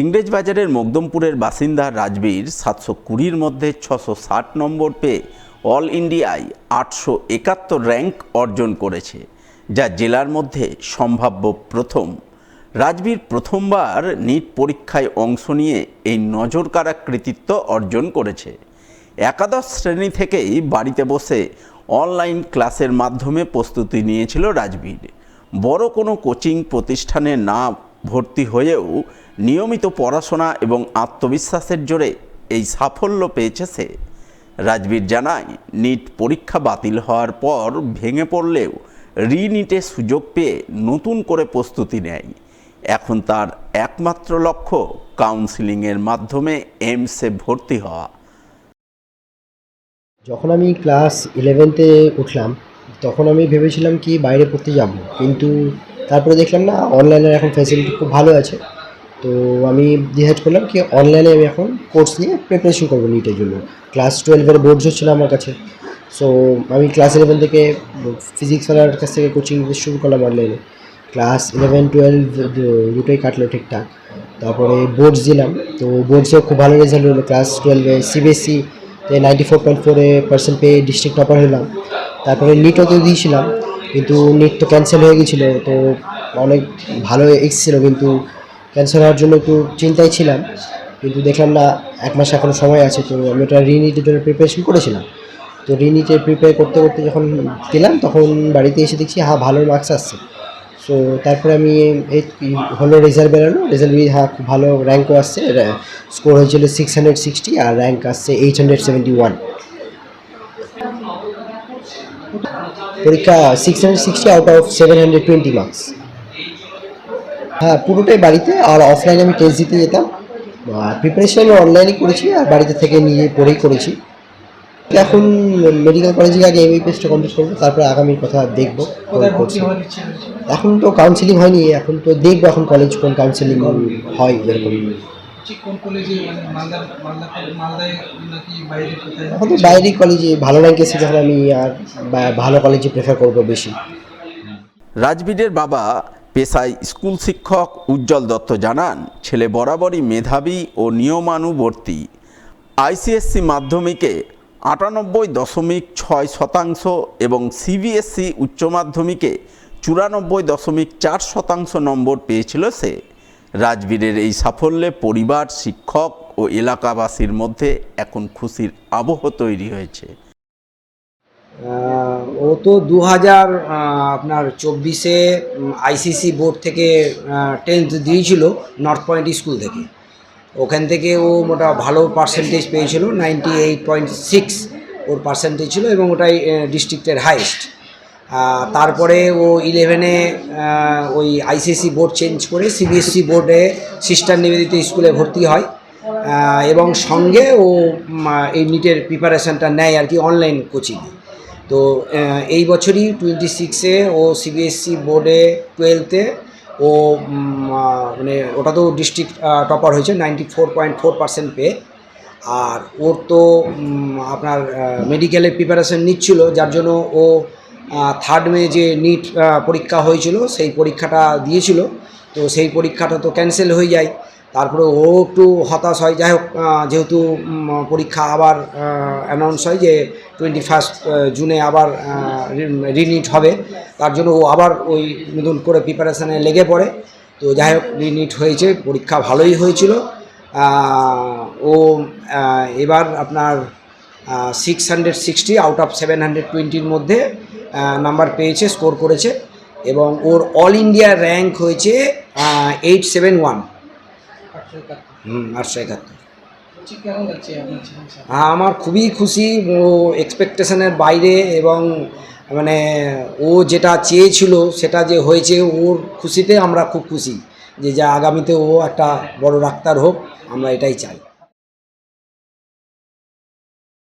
ইংরেজবাজারের মকদমপুরের বাসিন্দা রাজবীর 720-র মধ্যে 660 নম্বর পেয়ে অল ইন্ডিয়ায় 871 র্যাঙ্ক অর্জন করেছে, যা জেলার মধ্যে সম্ভাব্য প্রথম। রাজবীর প্রথমবার নিট পরীক্ষায় অংশ নিয়ে এই নজরকাড়া কৃতিত্ব অর্জন করেছে। একাদশ শ্রেণী থেকেই বাড়িতে বসে অনলাইন ক্লাসের মাধ্যমে প্রস্তুতি নিয়েছিল রাজবীর। বড় কোনো কোচিং প্রতিষ্ঠানে না ভর্তি হয়েও নিয়মিত পড়াশোনা এবং আত্মবিশ্বাসের জোরে এই সাফল্য পেয়েছে সে। রাজবীর জানায়, নিট পরীক্ষা বাতিল হওয়ার পর ভেঙে পড়লেও রিনিটে সুযোগ পেয়ে নতুন করে প্রস্তুতি নেয়। এখন তার একমাত্র লক্ষ্য কাউন্সিলিংয়ের মাধ্যমে এইমসে ভর্তি হওয়া। যখন আমি ক্লাস 11-তে উঠলাম তখন আমি ভেবেছিলাম কি বাইরে পড়তে যাব, কিন্তু তারপরে দেখলাম না, অনলাইনের এখন ফ্যাসিলিটি খুব ভালো আছে। তো আমি ডিসাইড করলাম কি অনলাইনে আমি এখন কোর্স নিয়ে প্রিপারেশন করবো নিটের জন্য। ক্লাস 12-এর বোর্ডস হচ্ছিল আমার কাছে, সো আমি ক্লাস 11 থেকে ফিজিক্স ওয়ালার কাছ থেকে কোচিং শুরু করলাম অনলাইনে। ক্লাস 11-12 দুটোই কাটলো ঠিকঠাক। তারপরে বোর্ডস দিলাম, তো বোর্ডসেও খুব ভালো রেজাল্ট হলো। ক্লাস 12-এ সিবিএসসি 94.4% পেয়ে ডিস্ট্রিক্ট টপার হলাম। তারপরে নিটও তো দিয়েছিলাম, কিন্তু নিট তো ক্যান্সেল হয়ে গেছিলো। তো অনেক ভালো এসেছিলো, কিন্তু ক্যান্সেল হওয়ার জন্য একটু চিন্তায় ছিলাম। কিন্তু দেখলাম না, 1 মাস এখনও সময় আছে, তো আমি ওটা রিনিটের জন্য প্রিপারেশন করেছিলাম। তো রিনিটের প্রিপেয়ার করতে করতে যখন দিলাম, তখন বাড়িতে এসে দেখছি ভালো মার্কস আসছে। সো তারপরে আমি এই হলো রেজাল্ট বেরোলো, রেজাল্ট বেরিয়ে খুব ভালো র্যাঙ্কও আসছে। স্কোর হয়েছিল 660 আর র্যাঙ্ক আসছে 871। পরীক্ষা 660 আউট অফ 720 মার্কস। হ্যাঁ, পুরোটাই বাড়িতে, আর অফলাইনে আমি টেস্ট দিতে যেতাম। প্রিপারেশন আমি অনলাইনে করেছি আর বাড়িতে থেকে নিয়ে পড়েই করেছি। এখন মেডিকেল কলেজে আগে এমবিবিএসটা কমপ্লিট করবো, তারপরে আগামীর কথা দেখবো। এখন তো কাউন্সিলিং হয়নি, এখন তো দেখবো এখন কলেজ কোন কাউন্সিলিং হয় এরকম। এখন তো বাইরে কলেজে ভালো র্যাঙ্ক এসে যখন আমি আর ভালো কলেজে প্রেফার করবো বেশি। রাজবীরের বাবা পেশায় স্কুল শিক্ষক উজ্জ্বল দত্ত জানান, ছেলে বরাবরই মেধাবী ও নিয়মানুবর্তী। আইসিএসসি মাধ্যমিকে 98.6% এবং সিবিএসসি উচ্চ মাধ্যমিকে 94.4% নম্বর পেয়েছিল সে। রাজবীরের এই সাফল্যে পরিবার, শিক্ষক ও এলাকাবাসীর মধ্যে এখন খুশির আবহ তৈরি হয়েছে। ও তো 2024-এ আইসিসি বোর্ড থেকে 10th দিয়েছিল নর্থ পয়েন্ট স্কুল থেকে। ওখান থেকে ও মোটা ভালো পার্সেন্টেজ পেয়েছিল, 98.6 ওর পার্সেন্টেজ ছিল, এবং ওটাই ডিস্ট্রিক্টের হাইয়েস্ট। তারপরে ও 11-এ ওই আইসিসি বোর্ড চেঞ্জ করে সিবিএসসি বোর্ডে সিস্টার নিবেদিত স্কুলে ভর্তি হয়, এবং সঙ্গে ও এই নিটের প্রিপারেশানটা নেয় আর কি, অনলাইন কোচিং। তো এই বছরই 26-এ ও সিবিএসসি বোর্ডে 12th-এ ও মানে ওটা তো ডিস্ট্রিক্ট টপার হয়েছে 94.4% পেয়ে। আর ওর তো আপনার মেডিকেলের প্রিপারেশান নিচ্ছিল, যার জন্য ও 3rd মে যে নিট পরীক্ষা হয়েছিল সেই পরীক্ষাটা দিয়েছিল। তো সেই পরীক্ষাটা তো ক্যান্সেল হয়ে যায়। তারপরে ও একটু হতাশ হয়। যাই হোক, যেহেতু পরীক্ষা আবার অ্যানাউন্স হয় যে 21 জুনে আবার রিনিট হবে, তার জন্য ও আবার ওই নতুন করে প্রিপারেশানে লেগে পড়ে। তো যাই হোক, রিনিট হয়েছে, পরীক্ষা ভালোই হয়েছিল। ও এবার আপনার 660 আউট অফ 720-র মধ্যে নাম্বার পেয়েছে, স্কোর করেছে, এবং ওর অল ইন্ডিয়া র্যাঙ্ক হয়েছে 871। 871। আমার খুবই খুশি, ও এক্সপেকটেশনের বাইরে, এবং মানে ও যেটা চেয়েছিল সেটা যে হয়েছে, ওর খুশিতে আমরা খুব খুশি যে আগামীতে ও একটা বড় ডাক্তার হোক, আমরা এটাই চাই।